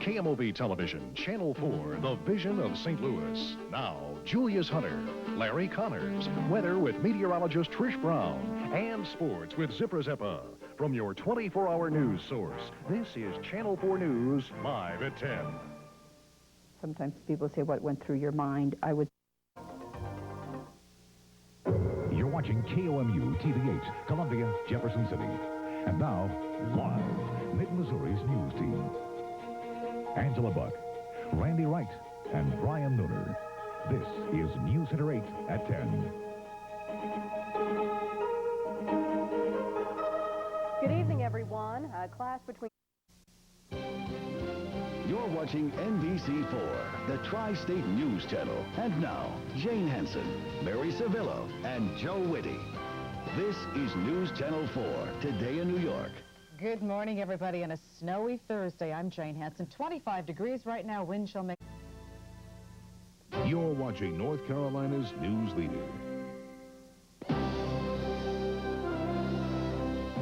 KMOV Television, Channel 4, the vision of St. Louis. Now, Julius Hunter, Larry Connors, weather with meteorologist Trish Brown, and sports with Zipper Zeppa. From your 24-hour news source, this is Channel 4 News, live at 10. Sometimes people say what went through your mind. I would. You're watching KOMU TV8, Columbia, Jefferson City. And now, live, Mid-Missouri's news team. Angela Buck, Randy Wright, and Brian Nooner. This is News Center 8 at 10. Good evening, everyone. A class between... You're watching NBC4, the Tri-State News Channel. And now, Jane Henson, Mary Civillo, and Joe Whitty. This is News Channel 4, today in New York. Good morning, everybody, on a snowy Thursday. I'm Jane Henson. 25 degrees right now. Wind shall make... You're watching North Carolina's news leader.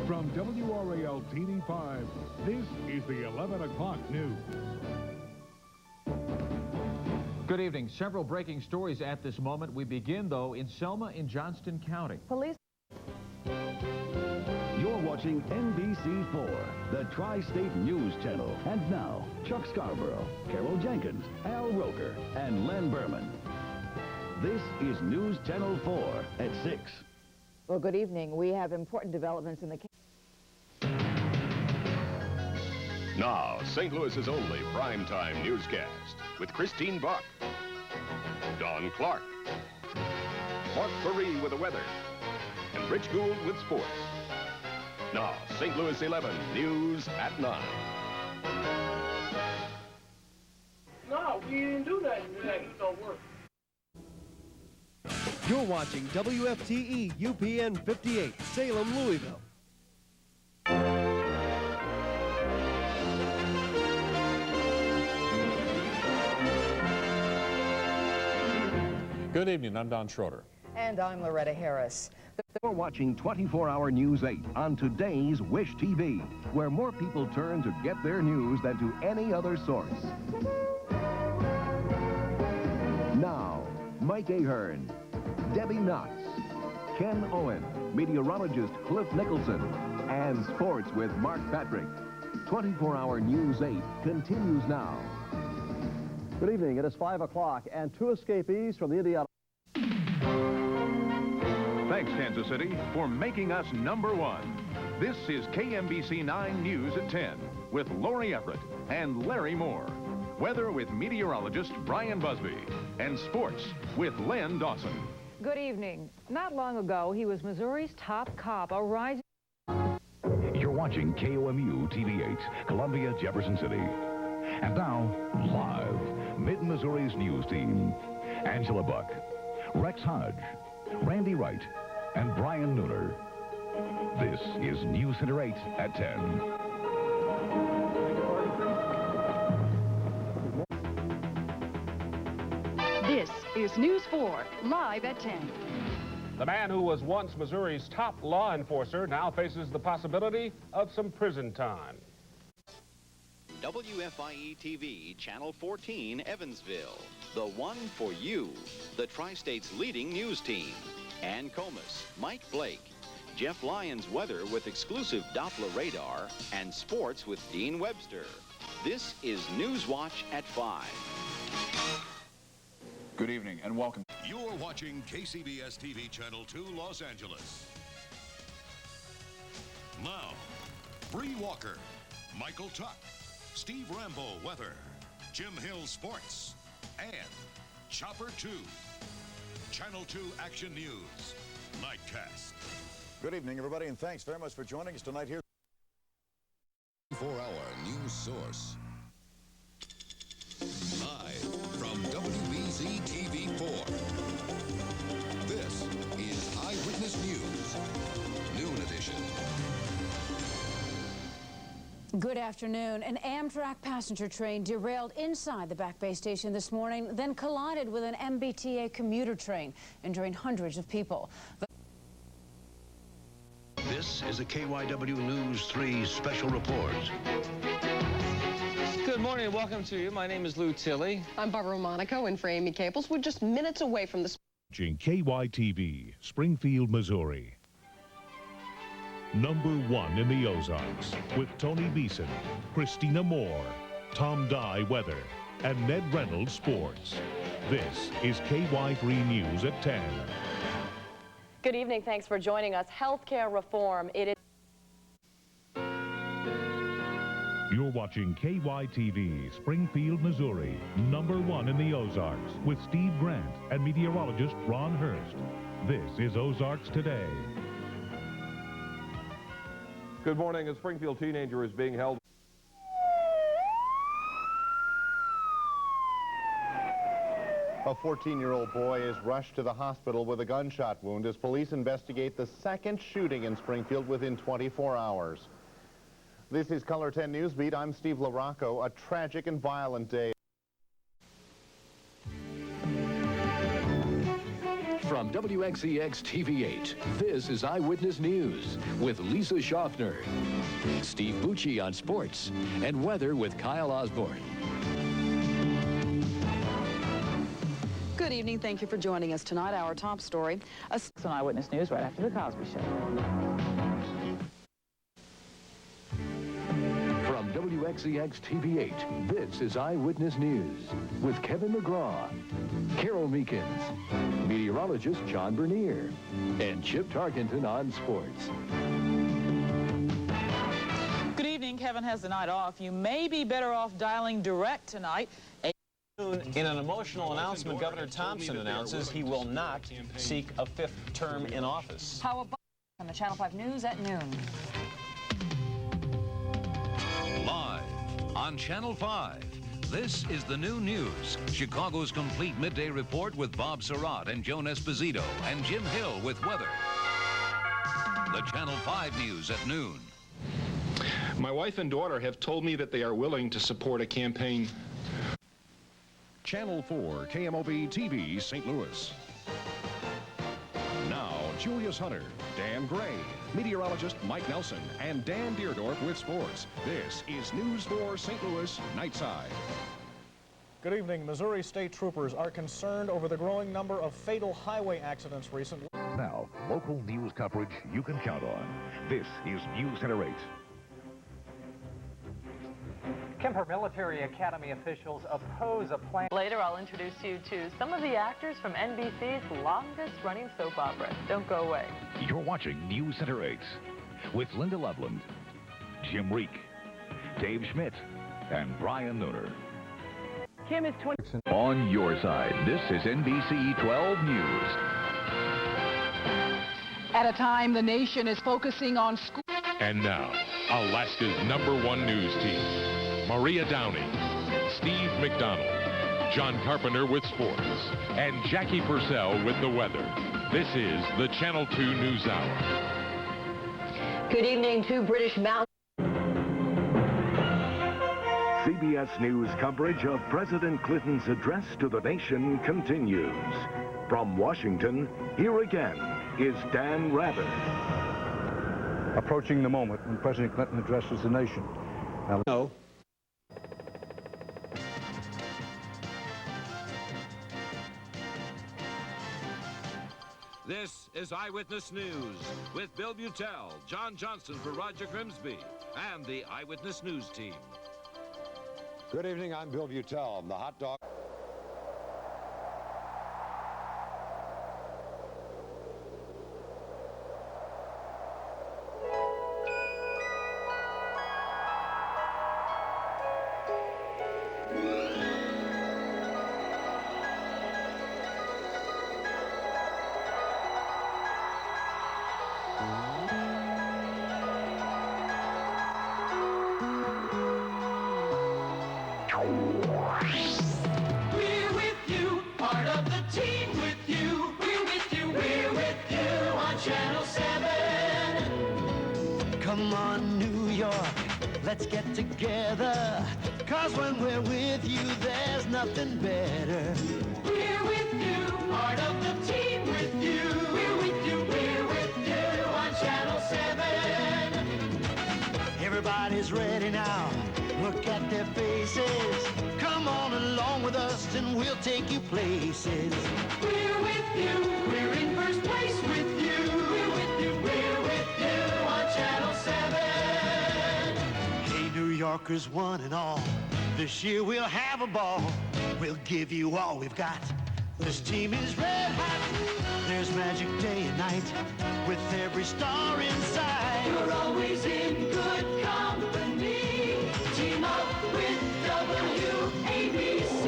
From WRAL TV 5, this is the 11 o'clock news. Good evening. Several breaking stories at this moment. We begin, though, in Selma in Johnston County. Police... You're watching NBC4, the Tri-State News Channel. And now, Chuck Scarborough, Carol Jenkins, Al Roker, and Len Berman. This is News Channel 4 at 6. Well, good evening. We have important developments in the case. Now, St. Louis's only primetime newscast with Christine Buck, Don Clark, Mark Paris with the weather, and Rich Gould with sports. Now, St. Louis 11 News at 9. No, we didn't do that today. It don't work. You're watching WFTE UPN 58, Salem, Louisville. Good evening, I'm Don Schroeder. And I'm Loretta Harris. You're watching 24-hour News 8 on today's Wish TV, where more people turn to get their news than to any other source. Now, Mike Ahern, Debbie Knox, Ken Owen, meteorologist Cliff Nicholson, and sports with Mark Patrick. 24-hour News 8 continues now. Good evening. It is 5 o'clock, and 2 escapees from the Indiana... Thanks, Kansas City, for making us #1. This is KMBC 9 News at 10 with Lori Everett and Larry Moore. Weather with meteorologist Brian Busby. And sports with Len Dawson. Good evening. Not long ago, he was Missouri's top cop, a rising... You're watching KOMU TV8, Columbia, Jefferson City. And now, live, Mid-Missouri's news team. Angela Buck, Rex Hodge, Randy Wright, and Brian Nooner. This is News Center 8 at 10. This is News 4, live at 10. The man who was once Missouri's top law enforcer now faces the possibility of some prison time. WFIE TV, Channel 14, Evansville. The one for you, the Tri-State's leading news team. Ann Comus, Mike Blake, Jeff Lyons weather with exclusive Doppler radar, and sports with Dean Webster. This is Newswatch at 5. Good evening and welcome. You're watching KCBS TV Channel 2, Los Angeles. Now, Bree Walker, Michael Tuck, Steve Rambo weather, Jim Hill sports, and Chopper 2. Channel 2 Action News, Nightcast. Good evening, everybody, and thanks very much for joining us tonight here. 4-hour news source. Live from WBZ TV 4. This is Eyewitness News, noon edition. Good afternoon. An Amtrak passenger train derailed inside the Back Bay station this morning, then collided with an MBTA commuter train, injuring hundreds of people. This is a KYW News 3 special report. Good morning and welcome to you. My name is Lou Tilley. I'm Barbara Monaco in for Amy Caples. We're just minutes away from the... KYTV, Springfield, Missouri. Number 1 in the Ozarks with Tony Beeson, Christina Moore, Tom Dye Weather, and Ned Reynolds Sports. This is KY3 News at 10. Good evening. Thanks for joining us. Healthcare reform. It is... You're watching KYTV, Springfield, Missouri, number 1 in the Ozarks with Steve Grant and meteorologist Ron Hurst. This is Ozarks Today. Good morning. A Springfield teenager is being held. A 14-year-old boy is rushed to the hospital with a gunshot wound as police investigate the second shooting in Springfield within 24 hours. This is Color 10 Newsbeat. I'm Steve LaRocco. A tragic and violent day. From WXEX TV8, this is Eyewitness News with Lisa Schaffner, Steve Bucci on sports, and weather with Kyle Osborne. Good evening. Thank you for joining us tonight. Our top story. On Eyewitness News right after the Cosby Show. From WXEX TV8, this is Eyewitness News with Kevin McGraw, Carol Meekins, meteorologist John Bernier, and Chip Tarkenton on sports. Good evening. Kevin has the night off. You may be better off dialing direct tonight. In an emotional announcement, Governor Thompson announces he will not seek a 5th term in office. How about on the Channel 5 News at noon? Live on Channel 5, this is the new news. Chicago's complete midday report with Bob Surratt and Joan Esposito and Jim Hill with weather. The Channel 5 News at noon. My wife and daughter have told me that they are willing to support a campaign. Channel 4, KMOB TV, St. Louis. Now, Julius Hunter, Dan Gray, meteorologist Mike Nelson, and Dan Deerdorf with sports. This is News 4 St. Louis Nightside. Good evening. Missouri state troopers are concerned over the growing number of fatal highway accidents recently. Now, local news coverage you can count on. This is News Center 8. Kemper Military Academy officials oppose a plan. Later, I'll introduce you to some of the actors from NBC's longest-running soap opera. Don't go away. You're watching News Center 8 with Linda Loveland, Jim Reek, Dave Schmidt, and Brian Nooner. Kim is 20. On your side, this is NBC 12 News. At a time the nation is focusing on school. And now, Alaska's #1 news team. Maria Downey, Steve McDonald, John Carpenter with sports, and Jackie Purcell with the weather. This is the Channel 2 News Hour. Good evening to British Mountain. CBS News coverage of President Clinton's address to the nation continues. From Washington, here again is Dan Rather. Approaching the moment when President Clinton addresses the nation. No. This is Eyewitness News with Bill Buttell, John Johnston for Roger Grimsby, and the Eyewitness News team. Good evening, I'm Bill Buttell. The hot dog. We're with you, part of the team with you. We're with you on Channel 7. Come on, New York, let's get together. 'Cause when we're with you, there's nothing better. We're with you, part of the team with you. We're with you on Channel 7. Everybody's ready now. Look at their faces. Come on along with us and we'll take you places. We're with you. We're in first place with you. We're with you. We're with you on Channel 7. Hey, New Yorkers, one and all. This year we'll have a ball. We'll give you all we've got. This team is red hot. There's magic day and night with every star inside. You're always in good company. Team up with WABC.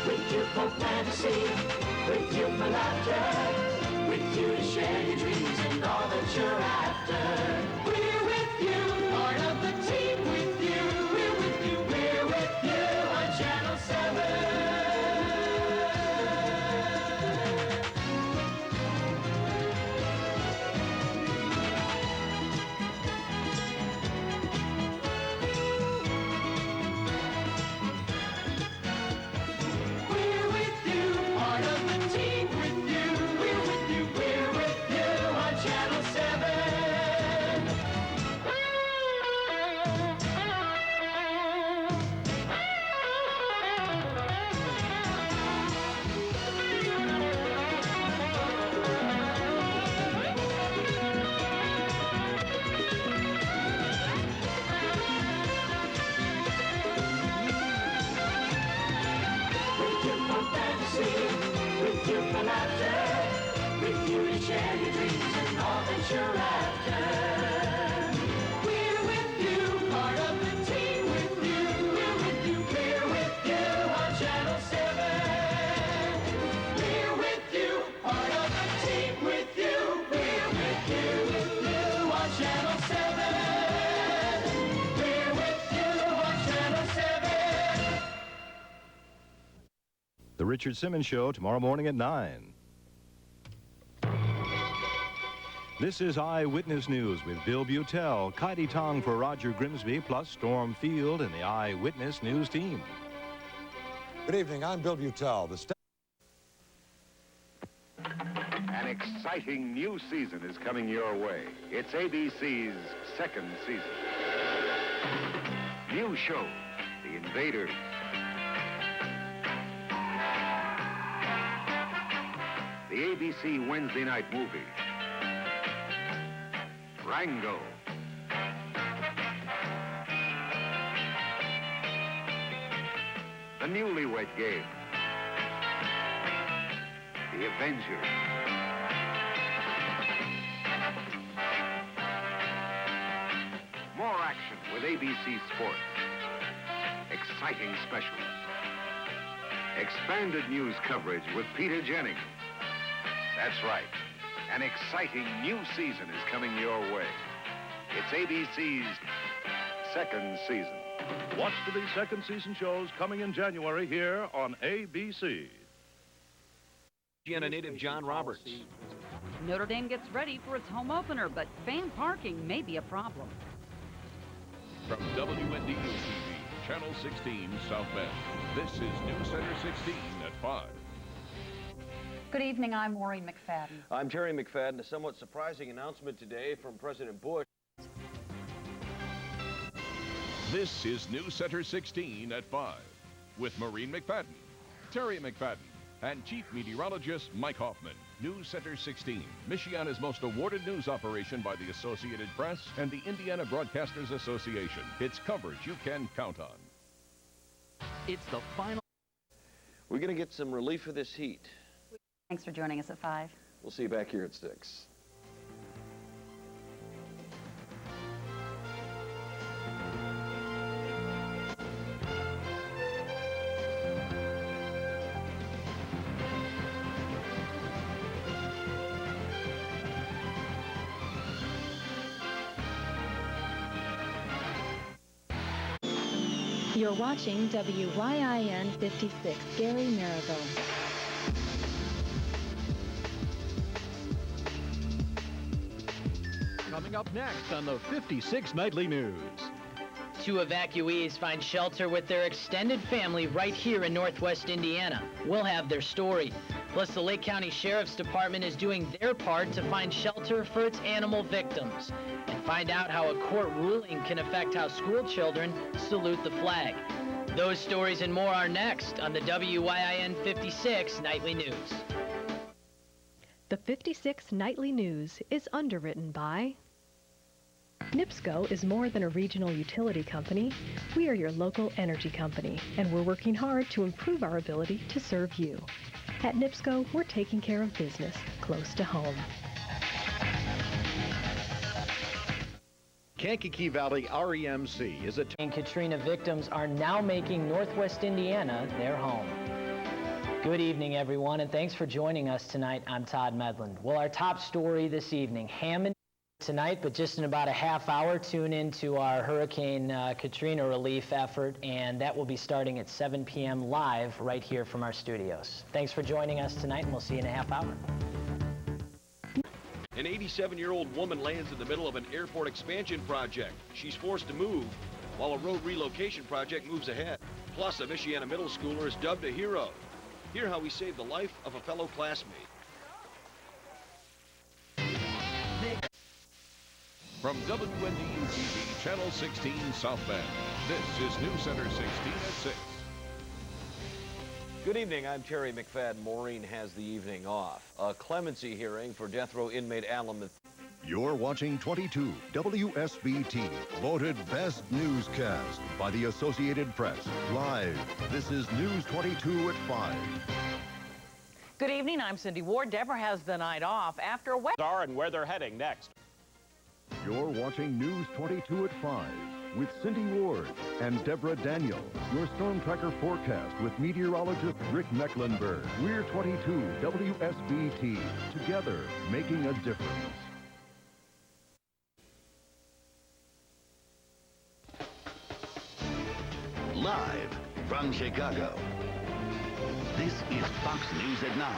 With you for fantasy, with you for laughter, with you to share your dreams and all that you're after. We're with you, part of the team with you. We're with you, we're with you on Channel 7. With you for laughter, with you to share your dreams and all that you're after. We're with you, part of the team with you. We're with you, we're with you on Channel 7. We're with you, part of the team with you. We're with you on Channel 7. We're with you on Channel 7. The Richard Simmons Show tomorrow morning at 9. This is Eyewitness News with Bill Butel, Kaidi Tong for Roger Grimsby, plus Storm Field and the Eyewitness News team. Good evening, I'm Bill Butel. An exciting new season is coming your way. It's ABC's second season. New shows, The Invaders, the ABC Wednesday night movie, Rango, the Newlywed Game, The Avengers, more action with ABC Sports, exciting specials, expanded news coverage with Peter Jennings. That's right. An exciting new season is coming your way. It's ABC's second season. Watch for these second season shows coming in January here on ABC. Indiana native John Roberts. Notre Dame gets ready for its home opener, but fan parking may be a problem. From WNDU TV, Channel 16, South Bend. This is News Center 16 at 5. Good evening, I'm Maureen McFadden. I'm Terry McFadden. A somewhat surprising announcement today from President Bush. This is News Center 16 at 5 with Maureen McFadden, Terry McFadden, and Chief Meteorologist Mike Hoffman. News Center 16, Michiana's most awarded news operation by the Associated Press and the Indiana Broadcasters Association. It's coverage you can count on. It's the final. We're going to get some relief for this heat. Thanks for joining us at 5. We'll see you back here at 6. You're watching WYIN 56, Gary Maryville. Coming up next on the 56 Nightly News. 2 evacuees find shelter with their extended family right here in Northwest Indiana. We'll have their story. Plus, the Lake County Sheriff's Department is doing their part to find shelter for its animal victims. And find out how a court ruling can affect how school children salute the flag. Those stories and more are next on the WYIN 56 Nightly News. The 56 Nightly News is underwritten by NIPSCO is more than a regional utility company. We are your local energy company, and we're working hard to improve our ability to serve you. At NIPSCO, we're taking care of business close to home. Kankakee Valley REMC is a... Katrina victims are now making Northwest Indiana their home. Good evening, everyone, and thanks for joining us tonight. I'm Todd Medland. Well, our top story this evening, Hammond tonight, but just in about a half hour, tune into our Hurricane Katrina relief effort, and that will be starting at 7 p.m. live right here from our studios. Thanks for joining us tonight, and we'll see you in a half hour. An 87-year-old woman lands in the middle of an airport expansion project. She's forced to move while a road relocation project moves ahead. Plus, a Michiana middle schooler is dubbed a hero. Hear how he saved the life of a fellow classmate. From WNDU-TV, Channel 16, South Bend, this is News Center 16 at 6. Good evening, I'm Terry McFadden. Maureen has the evening off. A clemency hearing for death row inmate Alan. You're watching 22 WSBT, voted Best Newscast by the Associated Press. Live, this is News 22 at 5. Good evening, I'm Cindy Ward. Deborah has the night off after a wet... And where they're heading next. You're watching News 22 at 5 with Cindy Ward and Deborah Daniel. Your Storm Tracker forecast with meteorologist Rick Mecklenburg. We're 22 WSBT, together making a difference. Live from Chicago, this is Fox News at 9.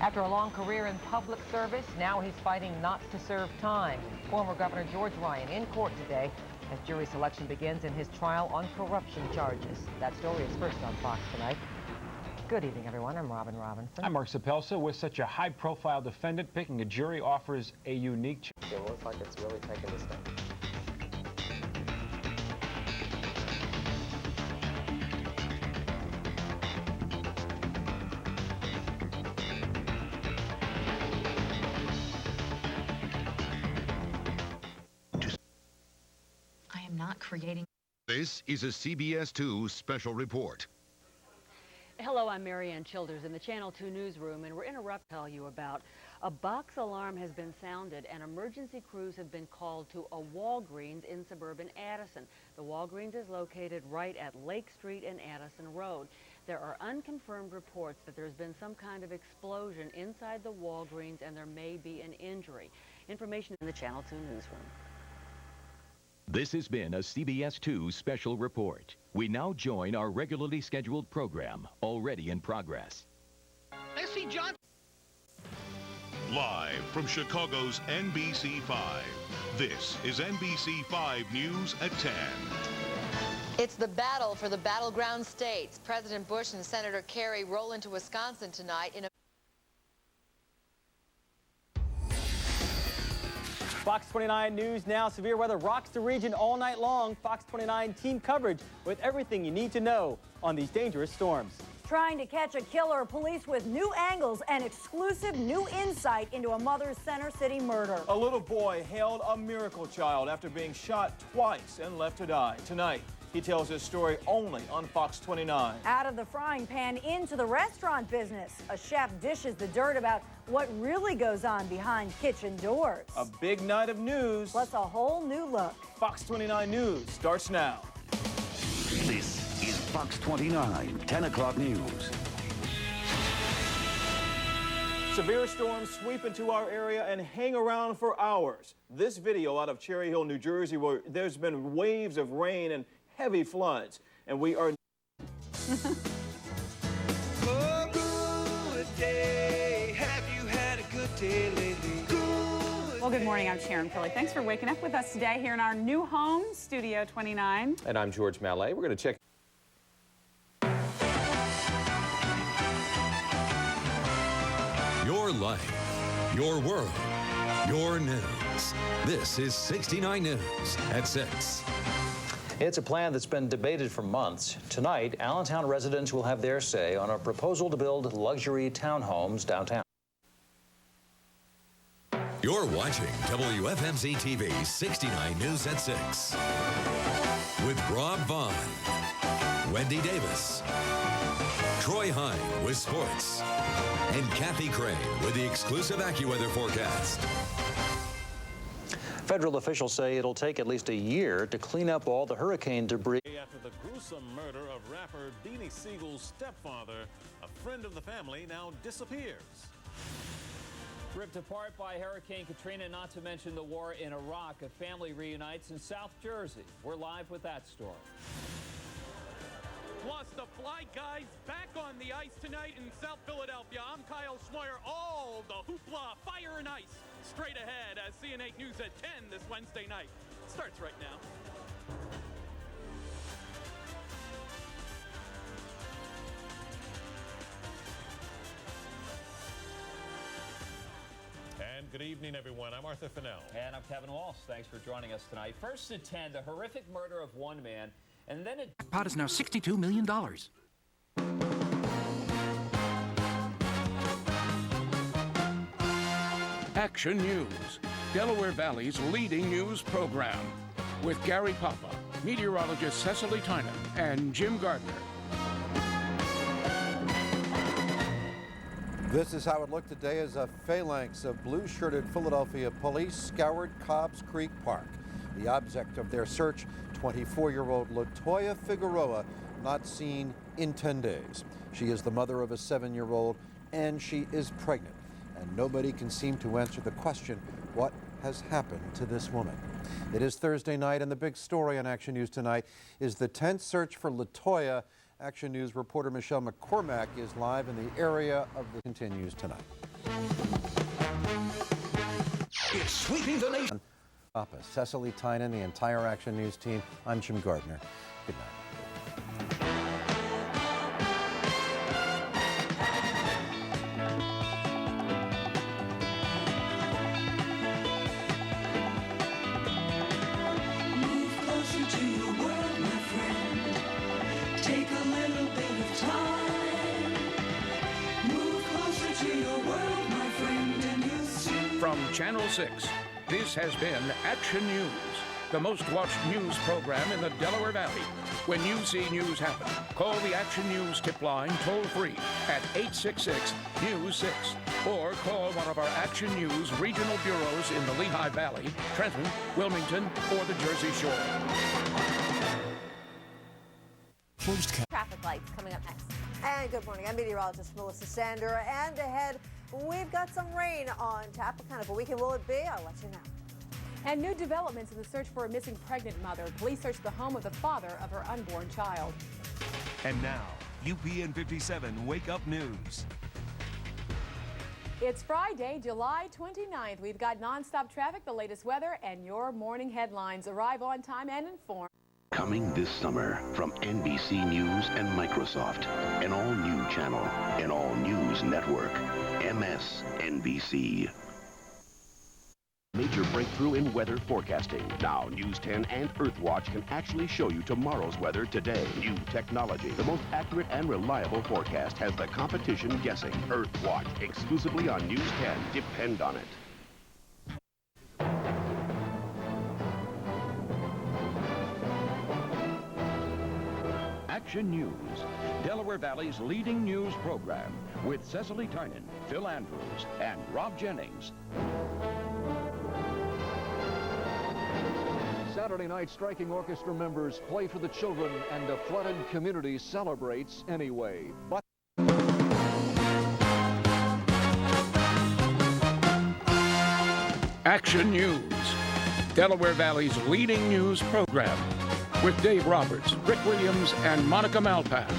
After a long career in public service, now he's fighting not to serve time. Former Governor George Ryan in court today as jury selection begins in his trial on corruption charges. That story is first on Fox tonight. Good evening, everyone. I'm Robin Robinson. I'm Mark Sapelsa. With such a high-profile defendant, picking a jury offers a unique challenge. It looks like it's really taking this thing. Creating. This is a CBS 2 special report. Hello, I'm Marianne Childers in the Channel 2 newsroom, and we're interrupting to tell you about a box alarm has been sounded and emergency crews have been called to a Walgreens in suburban Addison. The Walgreens is located right at Lake Street and Addison Road. There are unconfirmed reports that there's been some kind of explosion inside the Walgreens and there may be an injury. Information in the Channel 2 newsroom. This has been a CBS 2 special report. We now join our regularly scheduled program, already in progress. Let's see John. Live from Chicago's NBC 5, this is NBC 5 News at 10. It's the battle for the battleground states. President Bush and Senator Kerry roll into Wisconsin tonight in a... Fox 29 News now. Severe weather rocks the region all night long. Fox 29 team coverage with everything you need to know on these dangerous storms. Trying to catch a killer, police with new angles and exclusive new insight into a mother's Center City murder. A little boy hailed a miracle child after being shot twice and left to die. Tonight, he tells his story only on Fox 29. Out of the frying pan into the restaurant business. A chef dishes the dirt about what really goes on behind kitchen doors. A big night of news. Plus a whole new look. Fox 29 News starts now. This is Fox 29, 10 o'clock news. Severe storms sweep into our area and hang around for hours. This video out of Cherry Hill, New Jersey, where there's been waves of rain and heavy floods, and we are... Well, good morning. I'm Sharon Philly. Thanks for waking up with us today here in our new home, Studio 29. And I'm George Mallet. We're going to check. Your life, your world, your news. This is 69 News at 6. It's a plan that's been debated for months. Tonight, Allentown residents will have their say on a proposal to build luxury townhomes downtown. You're watching WFMZ TV 69 News at 6 with Rob Vaughn, Wendy Davis, Troy Hine with sports, and Kathy Crane with the exclusive AccuWeather forecast. Federal officials say it'll take at least a year to clean up all the hurricane debris. After the gruesome murder of rapper Beanie Siegel's stepfather, a friend of the family now disappears. Ripped apart by Hurricane Katrina, not to mention the war in Iraq, a family reunites in South Jersey. We're live with that story. Plus, the Fly Guys back on the ice tonight in South Philadelphia. I'm Kyle Schmoyer. All the hoopla, fire and ice straight ahead as CN8 News at 10 this Wednesday night. Starts right now. And good evening, everyone. I'm Arthur Fennell. And I'm Kevin Walsh. Thanks for joining us tonight. First at 10, the horrific murder of one man, and then it... Pot is now $62 million. Action News, Delaware Valley's leading news program, with Gary Papa, meteorologist Cecily Tynan, and Jim Gardner. This is how it looked today as a phalanx of blue-shirted Philadelphia police scoured Cobbs Creek Park. The object of their search, 24-year-old Latoya Figueroa, not seen in 10 days. She is the mother of a 7-year-old, and she is pregnant. And nobody can seem to answer the question, what has happened to this woman? It is Thursday night, and the big story on Action News tonight is the tense search for Latoya. Action News reporter Michelle McCormack is live in the area of the continues tonight. It's sweeping the nation. Papa, Cecily Tynan, the entire Action News team. I'm Jim Gardner. Good night. From Channel 6, this has been Action News, the most watched news program in the Delaware Valley. When you see news happen, call the Action News tip line toll-free at 866-NEWS-6 or call one of our Action News regional bureaus in the Lehigh Valley, Trenton, Wilmington, or the Jersey Shore. Traffic lights coming up next. And good morning. I'm meteorologist Melissa Sander. And ahead, we've got some rain on tap. What kind of a weekend will it be? I'll let you know. And new developments in the search for a missing pregnant mother. Police search the home of the father of her unborn child. And now, UPN 57 Wake Up News. It's Friday, July 29th. We've got nonstop traffic, the latest weather, and your morning headlines. Arrive on time and informed. Coming this summer from NBC News and Microsoft, an all-new channel, an all-news network, MSNBC. Major breakthrough in weather forecasting. Now, News 10 and Earthwatch can actually show you tomorrow's weather today. New technology. The most accurate and reliable forecast has the competition guessing. Earthwatch, exclusively on News 10. Depend on it. Action News, Delaware Valley's leading news program, with Cecily Tynan, Phil Andrews, and Rob Jennings. Saturday night, striking orchestra members play for the children, and a flooded community celebrates anyway. But Action News, Delaware Valley's leading news program, with Dave Roberts, Rick Williams, and Monica Malpass.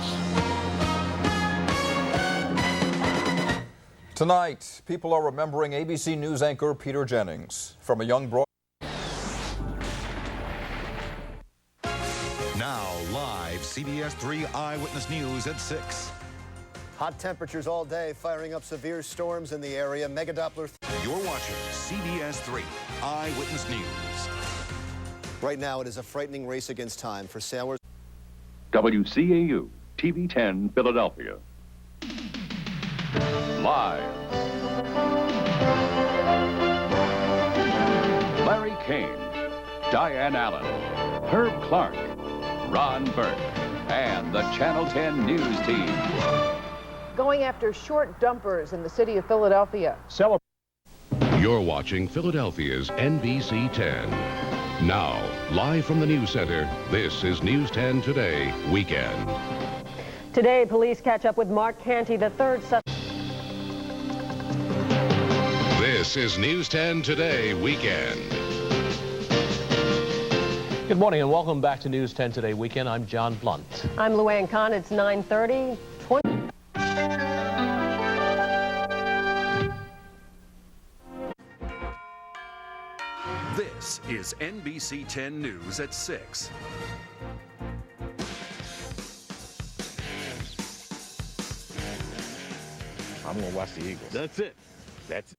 Tonight, people are remembering ABC News anchor Peter Jennings from a young broad. Now, live CBS 3 Eyewitness News at 6. Hot temperatures all day, firing up severe storms in the area. Mega Doppler. You're watching CBS 3 Eyewitness News. Right now, it is a frightening race against time for sailors. WCAU, TV 10, Philadelphia. Live. Larry Kane, Diane Allen, Herb Clark, Ron Burke, and the Channel 10 News team. Going after short dumpers in the city of Philadelphia. You're watching Philadelphia's NBC 10. Now, live from the News Center, this is News 10 Today Weekend. Today, police catch up with Mark Canty, the third suspect. This is News 10 Today Weekend. Good morning and welcome back to News 10 Today Weekend. I'm John Blunt. I'm Luann Kahn. It's 9:30. This is NBC 10 News at 6. I'm going to watch the Eagles. That's it. That's it.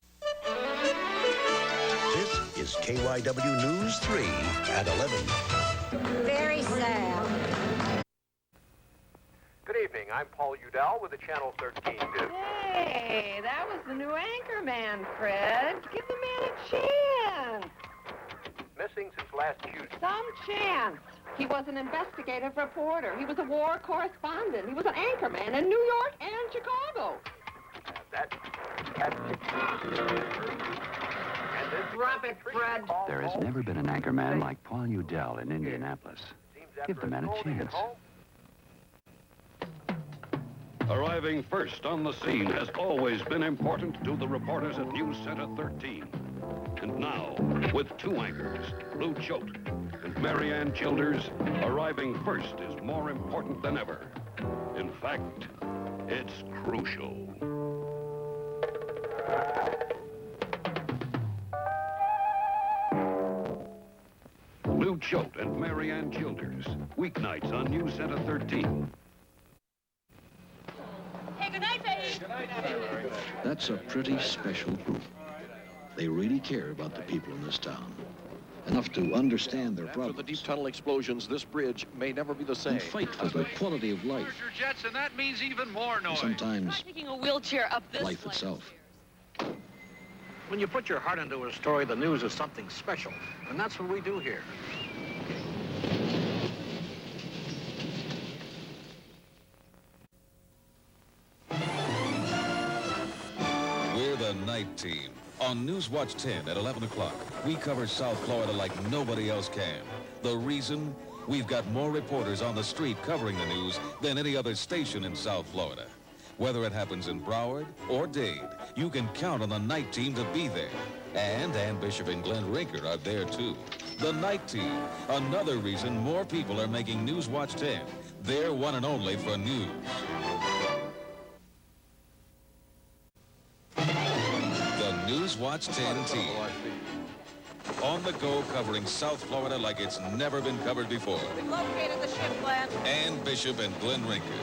This is KYW News 3 at 11. Very sad. Good evening. I'm Paul Udell with the Channel 13 News. Hey, that was the new anchor man, Fred. Give the man a chance. Missing since last Tuesday. Some chance. He was an investigative reporter. He was a war correspondent. He was an anchorman in New York and Chicago. Drop it, Fred. There has never been an anchorman like Paul Udell in Indianapolis. Give the man a chance. Arriving first on the scene has always been important to the reporters at News Center 13. And now, with two anchors, Lou Choate and Marianne Childers, arriving first is more important than ever. In fact, it's crucial. Lou Choate and Marianne Childers, weeknights on News Center 13. Hey, good night, baby. Good night. That's a pretty special group. They really care about the people in this town. Enough to understand their problems. After the deep tunnel explosions, this bridge may never be the same. And fight for the quality of life. Your jets, and that means even more noise. And sometimes Taking a wheelchair up this life itself. When you put your heart into a story, the news is something special. And that's what we do here. We're the night team. On Newswatch 10 at 11 o'clock, we cover South Florida like nobody else can. The reason? We've got more reporters on the street covering the news than any other station in South Florida. Whether it happens in Broward or Dade, you can count on the night team to be there. And Ann Bishop and Glenn Rinker are there too. The night team, another reason more people are making Newswatch 10 their one and only for news. Newswatch 10 team. On the go, covering South Florida like it's never been covered before. We've located the ship, Glenn. Ann Bishop and Glenn Rinker.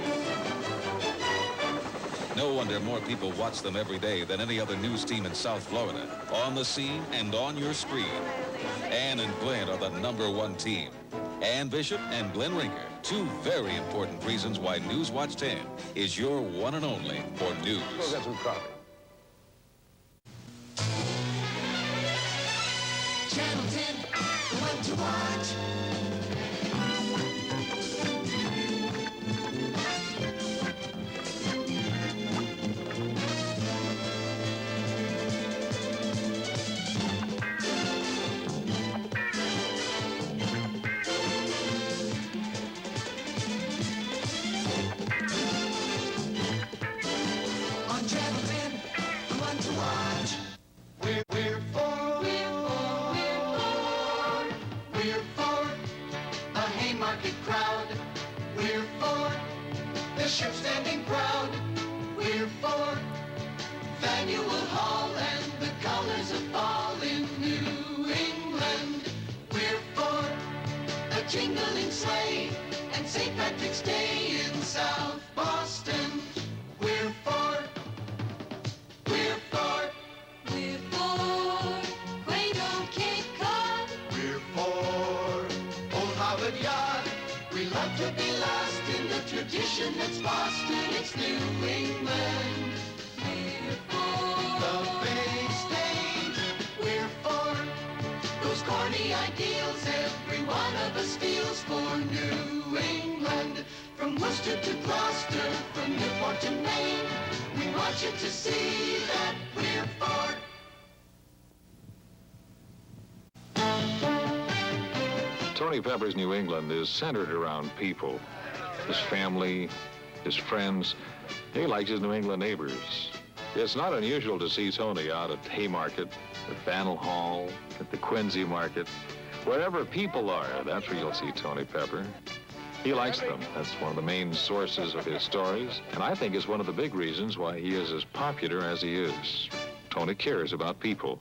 No wonder more people watch them every day than any other news team in South Florida. On the scene and on your screen. Ann and Glenn are the #1 team. Ann Bishop and Glenn Rinker. Two very important reasons why Newswatch 10 is your one and only for news. Go get some coffee. Channel 10, the one to watch. On Channel 10, the one to watch. We're for a Haymarket crowd. We're for the ship standing proud. We're for Faneuil Hall and the colors of fall in New England. We're for a jingling sleigh and St. Patrick's Day in South Boston. We're neighborhood yard. We love to be lost in the tradition that's fostered its New England. We're for the Bay State. We're for those corny ideals every one of us feels for New England. From Worcester to Gloucester, from Newport to Maine, we want you to see that we're for. Tony Pepper's New England is centered around people, his family, his friends. He likes his New England neighbors. It's not unusual to see Tony out at Haymarket, at Bannell Hall, at the Quincy Market. Wherever people are, that's where you'll see Tony Pepper. He likes them. That's one of the main sources of his stories, and I think it's one of the big reasons why he is as popular as he is. Tony cares about people.